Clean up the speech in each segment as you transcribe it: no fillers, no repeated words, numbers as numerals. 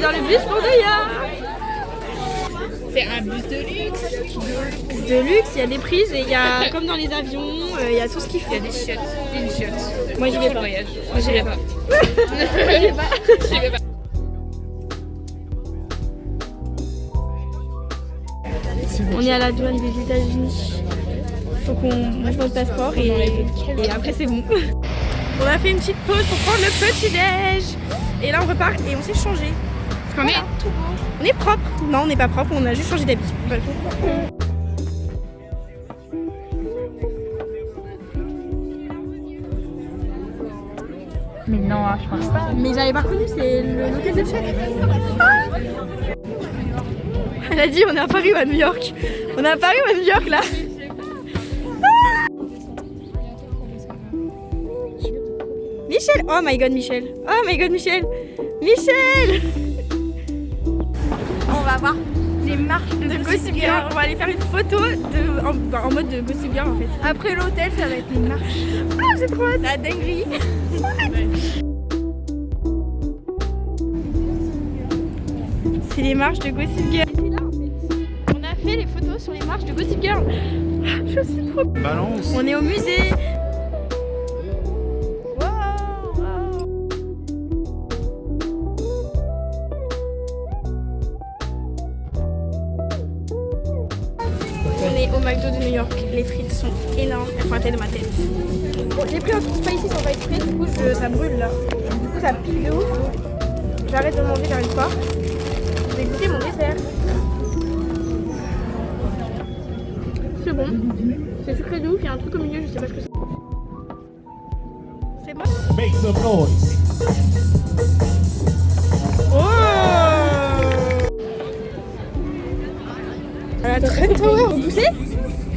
dans le bus pour New York. C'est un bus de luxe. De luxe, il y a des prises et il y a, comme dans les avions, il y a tout ce qu'il faut. Il y a des chiottes. Une chiotte. Moi, j'y vais pas. Voyage. Moi, j'irai pas. J'y vais pas. On est à la douane des États-Unis. Faut qu'on monte notre passeport et après c'est bon. On a fait une petite pause pour prendre le petit déj. Et là on repart et on s'est changé. Parce qu'on est tout beau. On est propre. Non, on n'est pas propre, on a juste changé d'habit. Bref. Mais non, je pense pas. Mais j'avais pas reconnu, c'est l'hôtel de chef. Elle a dit on est à Paris ou à New York. On est à Paris ou à New York là. Michel! Oh my god Michel! Oh my god Michel! Michel! On va voir les marches de Gossip Girl. On va aller faire une photo en mode de Gossip Girl en fait. Après l'hôtel ça va être une marche. Ah j'ai trop hâte! La dinguerie! C'est les marches de Gossip Girl. C'est là en fait. On a fait les photos sur les marches de Gossip Girl. Je suis trop... Balance. On est au musée. On est au McDo de New York, les frites sont énormes, elles font la taille de ma tête. Bon, j'ai pris un truc spicy sans pas exprès, du coup ça brûle là. Du coup ça pique de ouf. J'arrête de manger vers une fois. Je vais goûter mon dessert. C'est bon, c'est sucré de ouf, il y a un truc au milieu, je sais pas ce que c'est. C'est bon? Make some noise. Oh! La Trump Tower, vous poussez?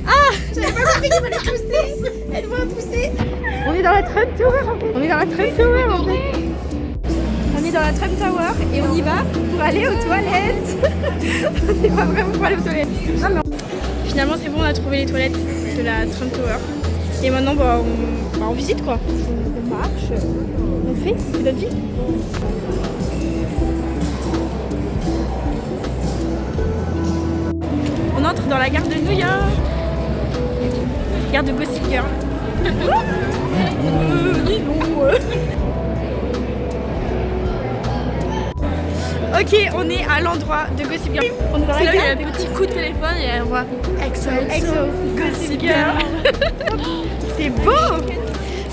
Ah! J'avais pas compris qu'il fallait pousser! Elle doit pousser! On est dans la Trump Tower en fait! On est dans la Trump Tower en fait! On est dans la Trump Tower et on y va pour aller aux toilettes! On n'est pas vraiment pour aller aux toilettes! Non, mais finalement c'est bon, on a trouvé les toilettes de la Trump Tower. Et maintenant on visite quoi! On marche, on fait notre vie! On entre dans la gare de New York. Gare de Gossip Girl. Ok, on est à l'endroit de Gossip Girl. On est dans la gare. Il y a un petit coup de téléphone et on voit EXO, Gossip Girl. C'est beau.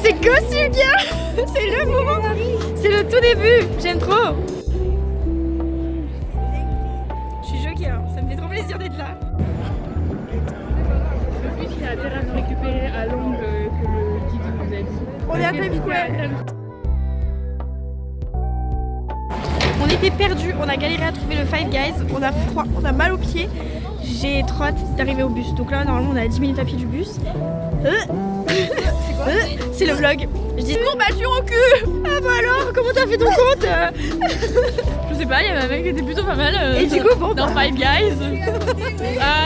C'est Gossip Girl. C'est le moment. C'est le tout début. J'aime trop. Je suis choquée, hein. Ça me fait trop plaisir d'être là. Le bus il a intérêt à nous récupérer à l'angle que le guide nous a dit. On est à Times Square. On était perdus, on a galéré à trouver le Five Guys, on a froid, on a mal aux pieds. J'ai trop hâte d'arriver au bus. Donc là, normalement, on est à 10 minutes à pied du bus. C'est le vlog. Je dis courbature au cul. Ah bah alors, comment t'as fait ton compte? Je sais pas, il y avait un mec qui était plutôt pas mal Et du coup, bon, dans Five Guys.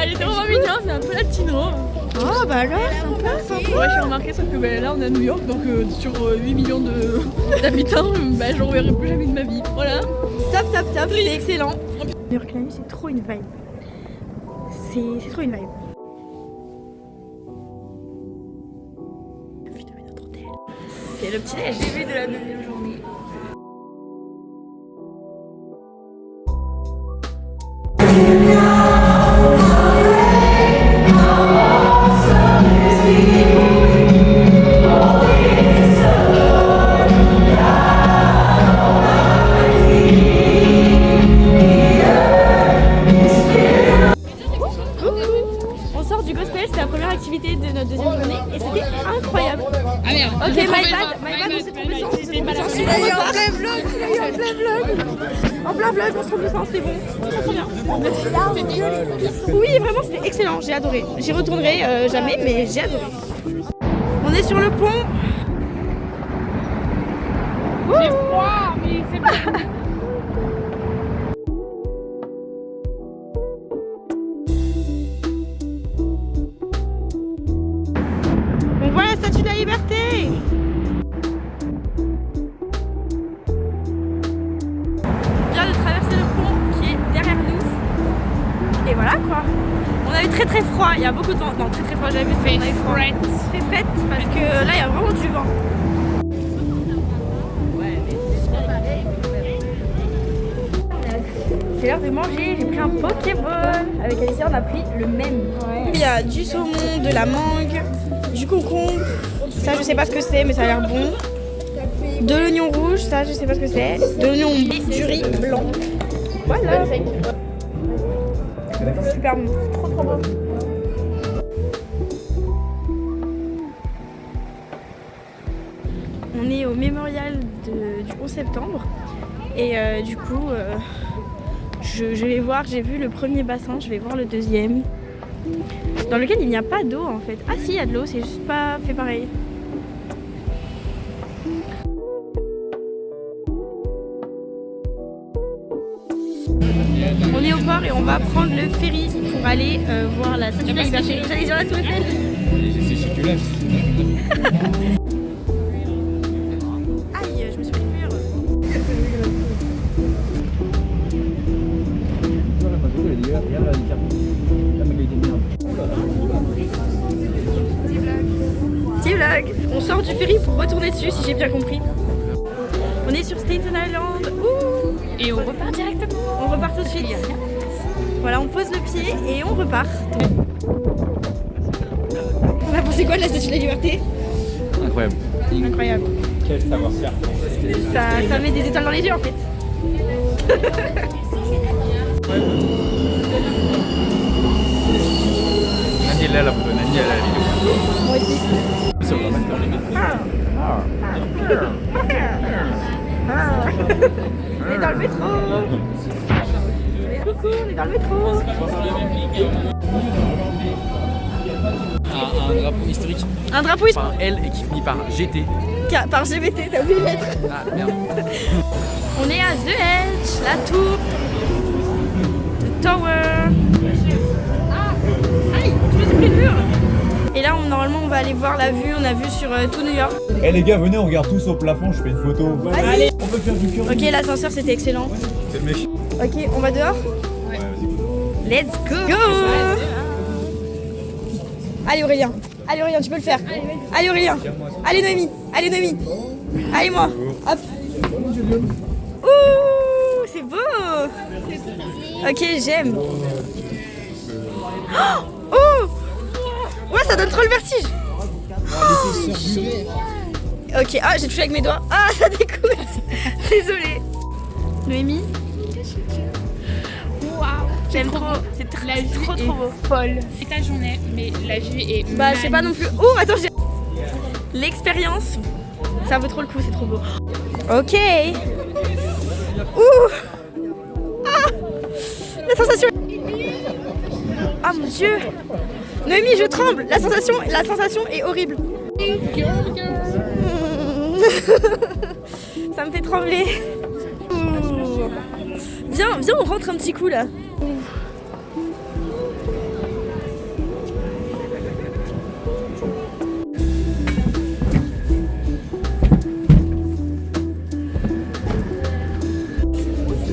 Il était vraiment mignon, c'est un peu latino. Oh bah alors, sympa. Ouais, j'ai remarqué, sauf que là on est à New York, donc sur 8 millions d'habitants, je reverrai plus jamais de ma vie. Voilà. Top, c'est excellent. New York la nuit, c'est trop une vibe. C'est trop une vibe. Putain, mais notre hôtel. C'est le petit déj. J'ai vu de la deuxième journée. On sort du gospel, c'était la première activité de notre deuxième journée et c'était incroyable. Ah merde. Ok, my bad, on s'est trompé sans. C'était pas la Il a eu en plein vlog, En plein vlog, on se trompe sans, c'est bon. C'est trop bien. Oui, vraiment, c'était excellent, j'ai adoré. J'y retournerai jamais, mais j'ai adoré. On est sur le pont. J'ai froid, mais c'est pas. On voit la statue de la liberté. On vient de traverser le très très froid, il y a beaucoup de vent. Non, très très froid, j'avais vu ça. Très fret. Très fret, parce que là il y a vraiment du vent. C'est l'heure de manger, j'ai pris un Pokéball. Avec Alicia on a pris le même. Ouais. Il y a du saumon, de la mangue, du concombre. Ça je sais pas ce que c'est mais ça a l'air bon. De l'oignon rouge, ça je sais pas ce que c'est. De l'oignon du riz blanc. Voilà. Super bon, trop trop bon. On est au mémorial du 11 septembre et du coup je vais voir, j'ai vu le premier bassin, je vais voir le deuxième dans lequel il n'y a pas d'eau en fait. Ah si, il y a de l'eau, c'est juste pas fait pareil. On est au port et on va prendre le ferry pour aller voir la Statue de la Liberté. J'allais dire la Tour Eiffel. Aïe, je me suis pris le mur. Petit vlog. On sort du ferry pour retourner dessus si j'ai bien compris. On est sur Staten Island. Ouh. Et on repart directement. On repart tout de suite. Voilà, on pose le pied et on repart. On a pensé quoi de la Statue de la Liberté? Incroyable. Incroyable. Quel savoir-faire. Ça met des étoiles dans les yeux en fait. Nani est là la photo, Nani est là la vidéo. Moi aussi. Ça va pas On est dans le métro. Coucou, on est dans le métro. Un drapeau historique Un drapeau historique. par L et qui finit par GT. Par GBT, t'as oublié de mettre. Ah merde. On est à The Edge, la tour. The Tower. Aïe, je me suis pris le mur. Et là, normalement, on va aller voir la vue. On a vu sur tout New York. Eh les gars, venez, on regarde tous au plafond, je fais une photo. Allez. On peut faire du curry. Ok, l'ascenseur c'était excellent. C'est le mec. Ok, on va dehors. Ouais, vas-y. Let's go. Allez Aurélien. Allez Aurélien, tu peux le faire. Allez Aurélien. Allez Noémie. Allez Noémie. Allez moi. Hop. Ouh, c'est beau. Ok, j'aime. Oh. Ouais, ça donne trop le vertige. Ok, ah j'ai touché avec mes doigts. Ah ça découle. Désolée. Noémie. Waouh. J'aime trop. C'est trop trop beau. Folle. C'est ta journée, mais la vue est Bah je sais pas non plus. Oh attends, j'ai... L'expérience, ça vaut trop le coup, c'est trop beau. Ok. Ouh. Ah. La sensation. Ah mon dieu. Noémie, je tremble. La sensation est horrible. Ça me fait trembler. Ouh. Viens, on rentre un petit coup là.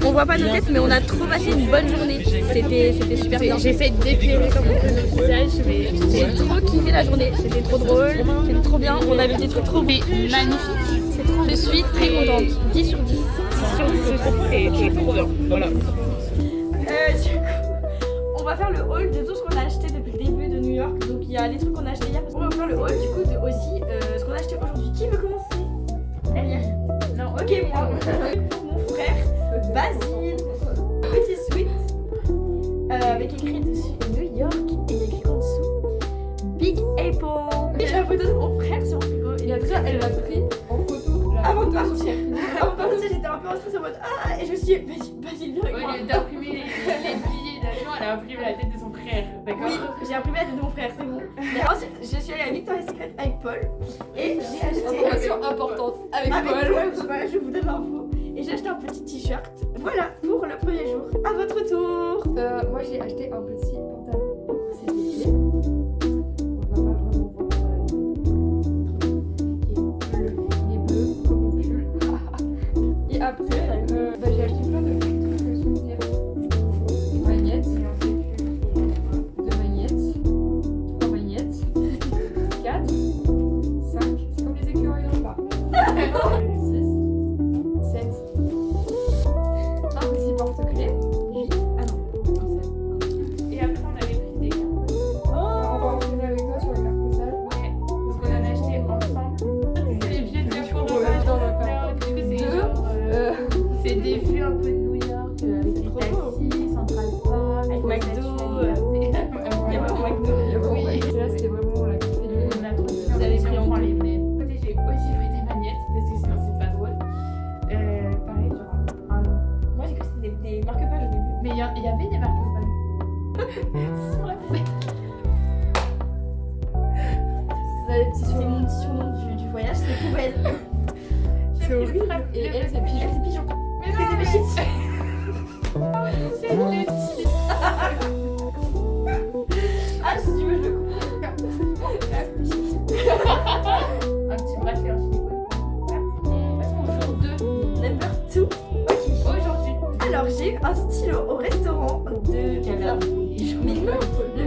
On voit pas nos têtes, mais on a trop passé une bonne journée. C'était super bien. J'ai fait dépiler comme le visage, mais J'ai trop kiffé la journée. C'était trop drôle, c'était trop bien. On avait des trucs trop beaux. magnifique. C'est trop. Je suis très contente. 10 sur 10. C'est trop bien. Voilà. Du coup, on va faire le haul de tout ce qu'on a acheté depuis le début de New York. Donc il y a les trucs qu'on a acheté hier. On va faire le haul du coup de aussi ce qu'on a acheté aujourd'hui. Qui veut commencer? Daniel. Non, ok, moi. Mon frère, Basile. Petit sweat. Avec écrit dessus New York. Et il y a écrit en dessous Big Apple. Et la photo de mon frère sur mon frigo. Et après, elle l'a pris en photo là, avant de partir. Avant de partir, j'étais un peu en stress en mode ah. Et je me suis dit, Basile, viens avec Au moi. lieu d'imprimer les billets d'avion, elle a imprimé la tête de son frère. D'accord. Oui, j'ai imprimé la tête de mon frère, c'est bon. Et ensuite, je suis allée à Victoria's Secret avec Paul et j'ai acheté. Information importante avec Paul. Voilà, je vous donne l'info. Et j'ai acheté un petit t-shirt. Voilà pour le premier jour. À votre tour. Moi j'ai acheté un petit pantalon, c'est dédié. On va pas vraiment voir il est bleu comme mon pull. Et après, j'ai acheté plein de petits trucs souvenirs. Magnettes, deux magnettes. un peu de New York avec les taxis, Central Park, avec McDo. Il y a vraiment McDo. Oui. Là, c'était vraiment la kiffée du On a trop bien. Vous avez pris en les vrais. Côté, j'ai aussi pris des magnettes parce que sinon c'est pas drôle. Pareil, genre. Moi j'ai cru que c'était des marque-pages au début. Mais il y avait des marque-pages. Sur la tête. C'est mon petit surnom du voyage, c'est poubelle. C'est horrible. Et elle, c'est pigeon. C'est pigeon. Mais Parce que non, c'est péchite. c'est le petit. Ah, si tu veux, je le coupe. Un petit bracelet en silicone. Jour 2. Number 2. Ok. Aujourd'hui. Alors, j'ai eu un stylo au restaurant de pizza. Mais non, le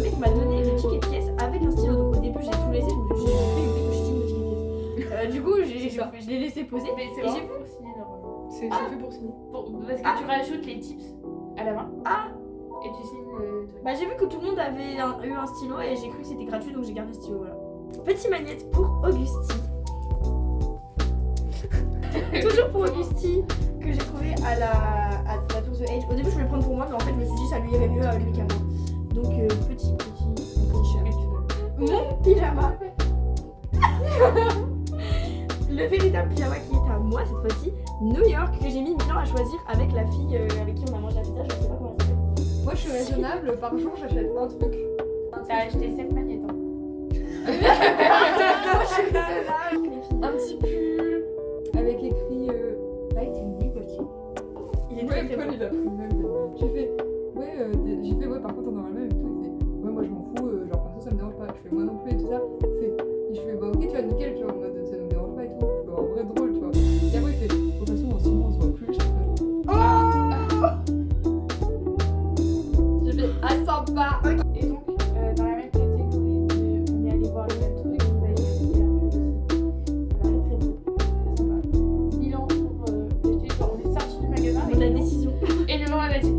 mec m'a donné le ticket de caisse avec un stylo. Donc au début, j'ai tout laissé. Je me suis dit, j'ai fait que je signe le ticket de caisse. Du coup, je l'ai laissé poser. Mais c'est Et vraiment j'ai pour signer normalement. C'est fait pour signer. Parce que tu rajoutes les tips à la main. Ah. Et tu signes le truc. Bah, j'ai vu que tout le monde avait eu un stylo et j'ai cru que c'était gratuit, donc j'ai gardé le stylo. Voilà. Petit magnette pour Augusti. Toujours pour Augusti, que j'ai trouvé à la Tour The Age. Au début, je voulais le prendre pour moi, mais en fait, je me suis dit ça lui irait mieux à lui qu'à moi. Donc, petit t-shirt. Mon pyjama. Le véritable pyjama qui est à moi cette fois-ci. New York, que j'ai mis 1000 ans à choisir avec la fille avec qui on a mangé la pizza. Je sais pas comment elle s'appelle. Moi, je suis raisonnable. Par jour, j'achète un truc. T'as acheté 7 magnettes. Hein. Un petit pull avec écrit. Light and Liberty. Il est Ouais, très très Paul, bon. il a pris le même. J'ai fait. Ouais, par contre, on aura le même et tout. Il fait. Ouais, moi, je m'en fous. Genre, perso, ça me dérange pas. Je fais moi non plus et tout ça. Je fais, bah, ok, tu vois, nickel, tu vois, en mode, ça nous dérange pas et tout. Je fais, en vrai, drôle, tu vois. Et après, il fait. De toute façon, dans 6 mois, on se voit plus. J'ai fait. Ah, sympa! Et donc, dans la même catégorie, on est allé voir le même truc. On a été très très beau. Très sympa. Milan pour on est sorti du magasin. On a la décision. Et le maman m'a dit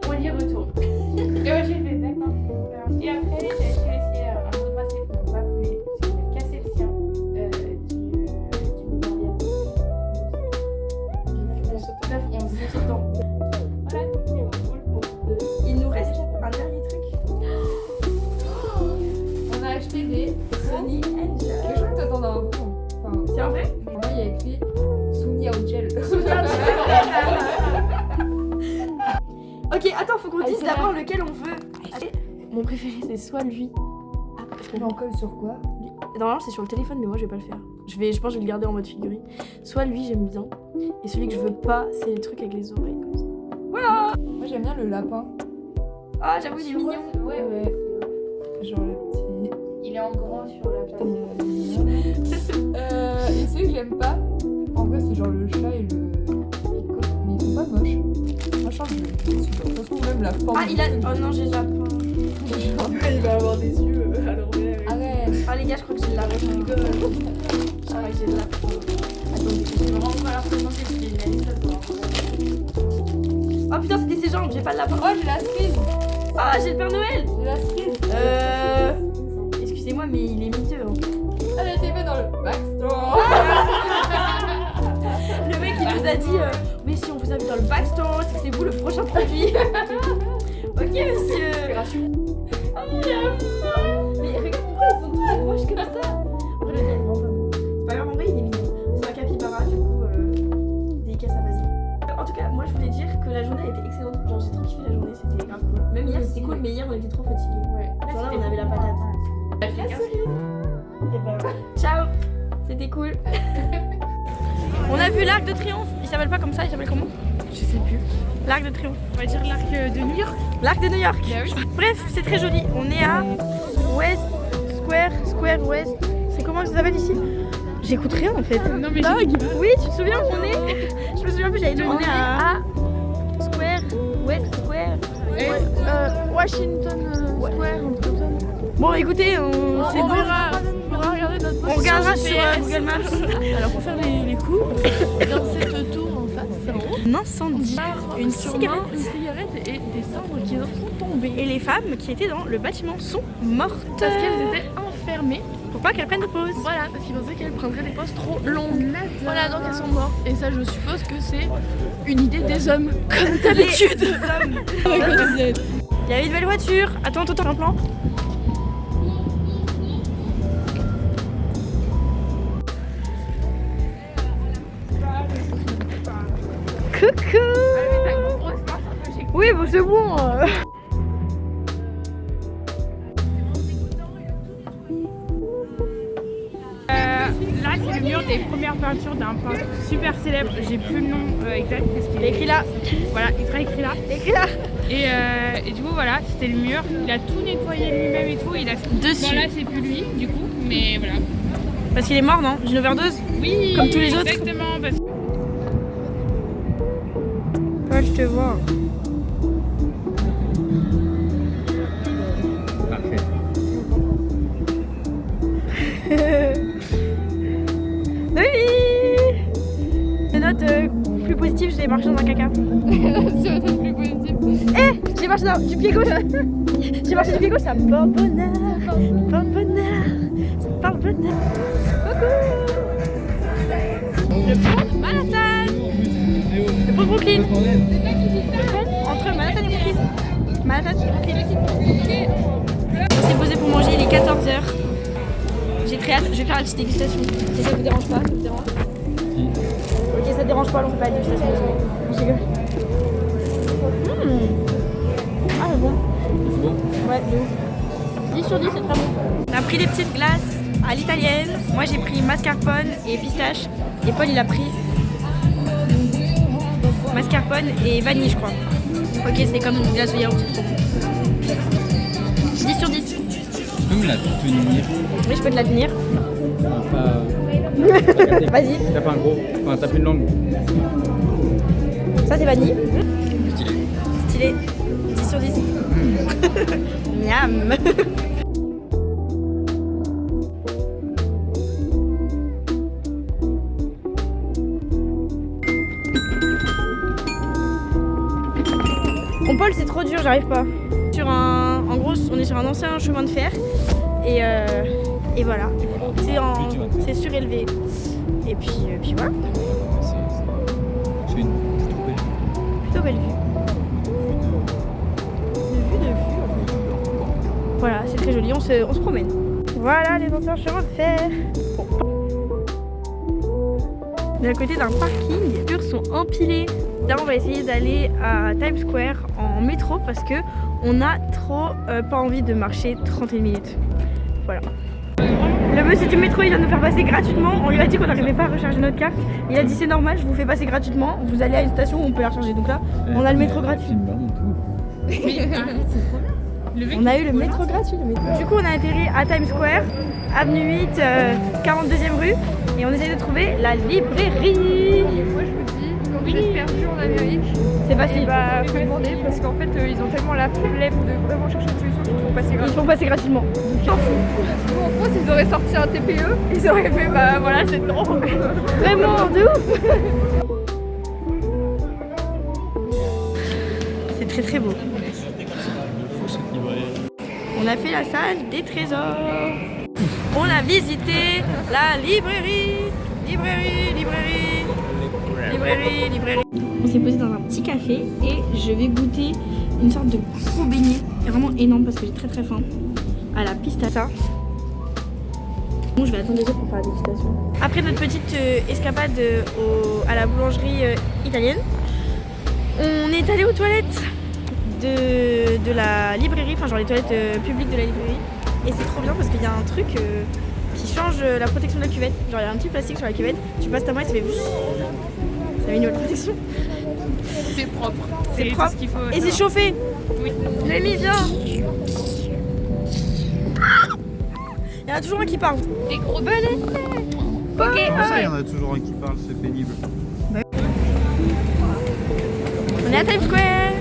on y retourne. Et moi j'ai fait d'accord. Et après j'ai acheté aussi un autre bracelet pour mon papounet parce qu'il a cassé le sien du barbier. Bref, on se met dedans. Voilà, c'est cool pour Il nous reste un dernier truc. On a acheté des. Sony Mais je Angel. crois que t'attends un bon. Enfin, C'est un vrai? en vrai, il y a écrit Sonia au gel. Ok, attends, faut qu'on Allez, dise c'est d'abord là. lequel on veut. Allez. Mon préféré, c'est soit lui. Mais on colle sur quoi? Normalement, c'est sur le téléphone, mais moi, je vais pas le faire. Je pense que je vais le garder en mode figurine. Soit lui, j'aime bien. Et celui que je veux pas, c'est les trucs avec les oreilles comme ça. Voilà! Moi, j'aime bien le lapin. Ah, j'avoue, il est mignon. Ouais, Ouais. Genre le petit. il est en grand sur la place. Et ceux que j'aime pas, en vrai, c'est genre le chat et le picote, mais ils sont pas moches. Moi, je pense que je vais super. De toute façon, même la forme. Ah, il a. Oh non, j'ai déjà pas. Il va avoir des yeux à l'envers. Arrête. Ah, les gars, je crois que j'ai de la je rigole. Ah, ouais, j'ai de la. Attendez, j'ai vraiment pas l'impression que c'est une liste à Oh putain, c'était ses jambes, j'ai pas de lapin. Oh, j'ai la cerise. Ah, j'ai le Père Noël. J'ai la cerise. Excusez-moi, mais il est miteux. Hein. Elle a été faite dans le backstore. Le mec, il nous a dit mais si on vous a vu dans le backstore, c'est que c'est vous le prochain produit. Ok, monsieur. Oh, il a faim. Mais regarde pourquoi ils sont tous moches comme ça. En vrai, le gars, il est vraiment pas beau. C'est pas grave, en vrai, il est mignon. C'est un capybara, du coup, dédicace à Basile. En tout cas, moi, je voulais dire que la journée a été excellente. Genre, j'ai trop kiffé la journée, c'était grave cool. Même hier, c'était cool, mais hier, on était trop fatigués. Ouais. Genre là, on avait la patate. Et ben, ciao. C'était cool. On a vu l'Arc de Triomphe. Il s'appelle pas comme ça, il s'appelle comment? Je sais plus. L'Arc de Triomphe. On va dire l'arc de New York. L'Arc de New York. Bah oui. Bref, c'est très joli. On est à West Square West. C'est comment ça s'appelle ici? J'écoute rien en fait. Non mais Dog. Oui, tu te souviens où on est? Je me souviens plus, j'avais dit on est à West Square. Washington Square, un truc comme ça. Bon, écoutez, c'est bon. On va regarder notre On regardera sur Google Maps. Alors pour faire les cours, dans cette tour en face, en haut, Un incendie. Une cigarette. une cigarette et des cendres qui sont tombées. Et les femmes qui étaient dans le bâtiment sont mortes. Parce qu'elles étaient enfermées pour pour pas qu'elles prennent de pause. Voilà, parce qu'ils pensaient qu'elles prendraient des pauses trop longues. Voilà, donc elles sont mortes. Et ça, je suppose que c'est une idée des hommes, comme d'habitude. Il y a une belle voiture. Attends, un plan. Coucou. Oui, bon, c'est bon. Là, c'est le mur des premières peintures d'un peintre super célèbre. J'ai plus le nom exact parce qu'il Il est écrit là. Voilà, il sera écrit là. Écrit là. Et du coup, voilà, c'était le mur. Il a tout nettoyé lui-même et tout. Il a Dessus. Bon, là, c'est plus lui, du coup, mais voilà. Parce qu'il est mort, non? D'une overdose? Oui, Comme tous les autres. Exactement. Parce... Ouais, je te vois. Parfait. Oui. Les notes plus positives, je l'ai marché dans un caca. c'est le plus positif. J'ai marché du pied gauche. J'ai marché du pied gauche, ça porte bonheur. Porte bonheur. Ça porte bonheur. Coucou. Le pont de Manhattan. Le pont de Brooklyn. Le pont entre Manhattan et Brooklyn. Manhattan et Brooklyn. On s'est posé pour manger, il est 14h. J'ai très hâte, je vais faire la petite dégustation. Si ça vous dérange pas, ça vous dérange? Ok, ça te dérange pas, on fait pas la dégustation. Je rigole. Ah, mais bon. C'est bon. Ouais, de ouf. 10 sur 10, c'est très bon. On a pris des petites glaces à l'italienne. Moi, j'ai pris mascarpone et pistache. Et Paul, il a pris mascarpone et vanille, je crois. Ok, c'est comme une glace de yaourt, c'est trop bon. 10 sur 10. Tu peux me la tenir? Oui, je peux te la tenir. Vas-y. T'as pas un gros. Enfin, t'as plus une langue. Ça, c'est vanille. Stylé. Stylé. 10 sur 10. Miam. Mon Paul, c'est trop dur, j'arrive pas. En gros, on est sur un ancien chemin de fer et voilà. C'est surélevé. Et puis voilà. C'est une Plutôt belle vue. De vue. Voilà, c'est très joli, on se promène. Voilà les anciens chemins de fer. On est à côté d'un parking, les murs sont empilés. Là on va essayer d'aller à Times Square en métro parce que on a trop pas envie de marcher 31 minutes. Voilà. Le monsieur du métro il vient de nous faire passer gratuitement. On lui a dit qu'on n'arrivait pas à recharger notre carte. Il a dit c'est normal, je vous fais passer gratuitement. Vous allez à une station où on peut la recharger. Donc là, on a le métro gratuit. On a eu le métro gratuit. Du coup, on a atterri à Times Square, avenue 8, 42e rue. Et on essaie de trouver la librairie. Moi je me dis, quand vous êtes perdu en Amérique, C'est facile. bah faut demander parce qu'en fait ils ont tellement la flemme de vraiment chercher une solution qu'ils font passer Ils gratuitement. font passer gratuitement. Nous en France ils auraient sorti un TPE, ils auraient fait bah voilà c'est drôle. Vraiment, de ouf. C'est très très beau. On a fait la salle des trésors. On a visité la librairie. Librairie. On s'est posé dans un petit café et je vais goûter une sorte de gros beignet, vraiment énorme parce que j'ai très très faim, à la pistachio. Bon, je vais attendre 2 heures pour faire la dégustation. Après notre petite escapade à la boulangerie italienne, on est allé aux toilettes de la librairie, enfin genre les toilettes publiques de la librairie. Et c'est trop bien parce qu'il y a un truc qui change la protection de la cuvette. Genre il y a un petit plastique sur la cuvette, tu passes ta main et ça fait ça met une nouvelle protection. C'est propre. C'est tout propre ce qu'il faut et c'est savoir. chauffé. Oui. Lémi, viens. Il y en a toujours un qui parle. Des gros Venez. Ok, Il y en a toujours un qui parle, c'est pénible. on est à Times Square.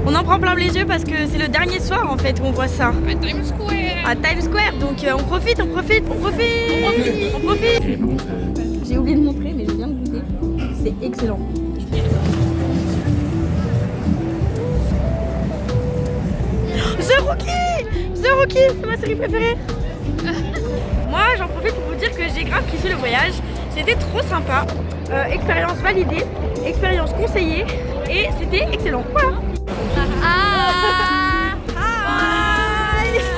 On en prend plein les yeux parce que c'est le dernier soir en fait où on voit ça. à Times Square. À Times Square, donc on profite. J'ai oublié de montrer, mais je viens de goûter. c'est excellent. The Rookie, c'est ma série préférée. Moi j'en profite pour vous dire que j'ai grave kiffé le voyage, c'était trop sympa, expérience validée, expérience conseillée et c'était excellent. Voilà.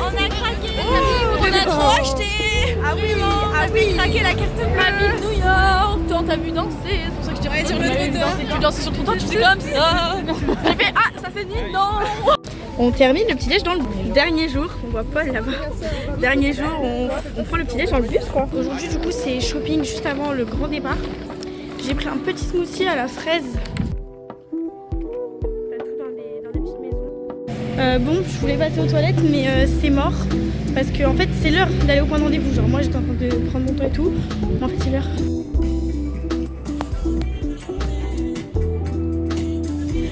On a craqué, on a trop acheté. Ah oui, craqué la carte bleue. Ma vie de New York, toi on t'a vu danser, c'est pour ça que je dirais sur le tu danses sur ton toit, tu fais comme ça. J'ai fait ça c'est nul, non. On termine le petit déj dans le dernier jour, on voit Paul là-bas. Dernier jour, on prend le petit déj dans le bus quoi. Aujourd'hui du coup c'est shopping juste avant le grand départ. J'ai pris un petit smoothie à la fraise. T'as tout dans des petites maisons. Bon, je voulais passer aux toilettes mais c'est mort. Parce que en fait c'est l'heure d'aller au point de rendez-vous. Genre moi j'étais en train de prendre mon temps et tout. Mais en fait c'est l'heure.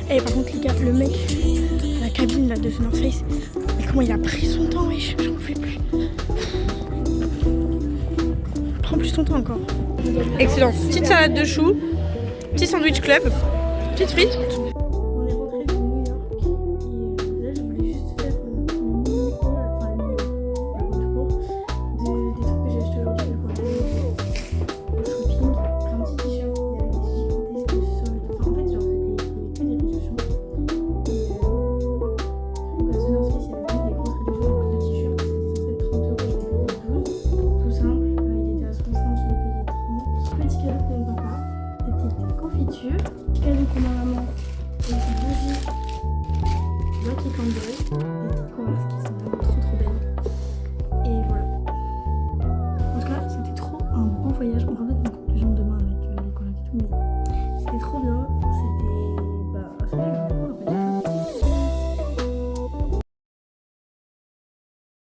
Et par contre les gars, le mec, la cabine là de The North Face, mais comment il a pris son temps, wesh, j'en pouvais plus. Prends plus ton temps encore. Excellent. Petite salade de choux, petit sandwich club, petite frite. On est rentré de New York et là je voulais juste faire le retour des trucs que j'ai acheté aujourd'hui. Au shopping, un petit t-shirt, il y avait des gigantesques soldes. Enfin en fait genre c'était que des réductions. Et donc à The North Face il y avait vraiment des grosses réductions. Donc le t-shirt c'était censé être 30 €, je l'ai payé 12. Tout simple, il était à 65, je l'ai payé 30. Petit cadeau pour mon papa, des petites confitures. Petit cadeau pour ma maman, des petites bougies Lucky Candle, des petites converses qui sont vraiment trop belles. Et voilà. En tout cas, c'était trop un beau voyage. On va remettre une conclusion demain avec les collègues et tout, mais c'était trop bien.